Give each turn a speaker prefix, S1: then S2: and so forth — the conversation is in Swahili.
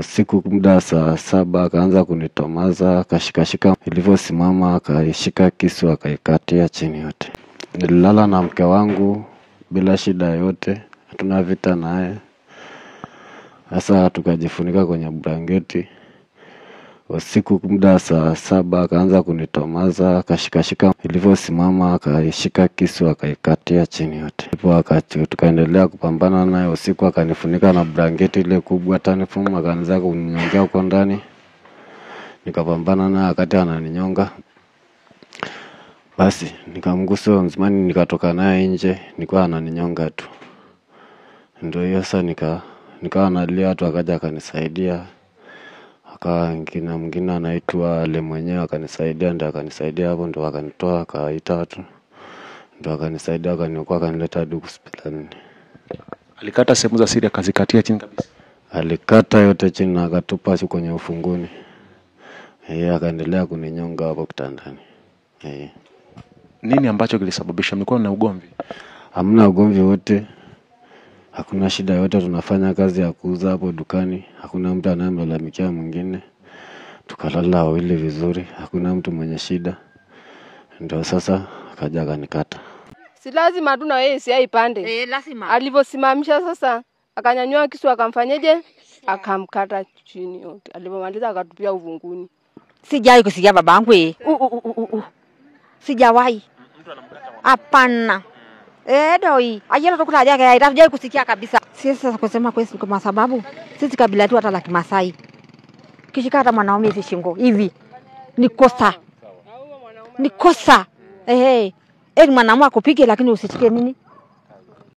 S1: Usiku muda saa 7 akaanza kunitomaza, akashikashika nilivyosimama, akashika kisu akaikatia chini yote. Nililala na mke wangu bila shida yote, hatuna vita naye. Sasa tukajifunika kwenye blanketi. Usiku muda saa 7 akaanza kunitomaza, akashikashika nilivyosimama, akashika kisu akaikatia chini yote. Tukaendelea kupambana naye. Usiku akanifunika na blanketi ile kubwa tanifomu, akaanza kuninyongea huko ndani. Nikapambana naye wakati ananinyonga. Basi nikamgusa mzimani, nikatoka naye nje, nilikuwa ananinyonga tu. Ndio hiyo sasa nikawa nalia, watu akaja akanisaidia. Akawa mwingine anaitwa Ale mwenyewe akanisaidia, ndio akanisaidia hapo, ndio akanitoa akaita watu. Ndio akanisaidia akaniokoa, akanileta hadi hospitalini.
S2: Alikata sehemu za siri akazikatia chini kabisa.
S1: Alikata yote chini na akatupa kwenye ufunguni. Akaendelea kuninyonga hapo kitandani.
S2: Nini ambacho kilisababisha? Mlikuwa na ugomvi?
S1: Hamna ugomvi wote. Hakuna shida yote, tunafanya kazi ya kuuza hapo dukani. Hakuna mtu anayemlalamikia mwingine. Tukalala wawili vizuri, hakuna mtu mwenye shida. Ndio sasa akaja akanikata.
S3: Si lazima tu na yeye si aipande.
S4: Lazima.
S3: Alivyosimamisha sasa, akanyanyua kisu akamfanyeje? Akamkata chini yote. Alipomaliza akatupia uvunguni.
S4: Sijai kusikia babangu Sijawahi. Hapana. Doi. Ajira tukutaja kaya itajai kusikia kabisa. Sisi kusema kwa sababu sisi kabila tu hata la Kimasai. Kishika hata mwanaume hivi shingo hivi. Ni kosa. Ni kosa. Mwanamume akupige lakini usitike nini?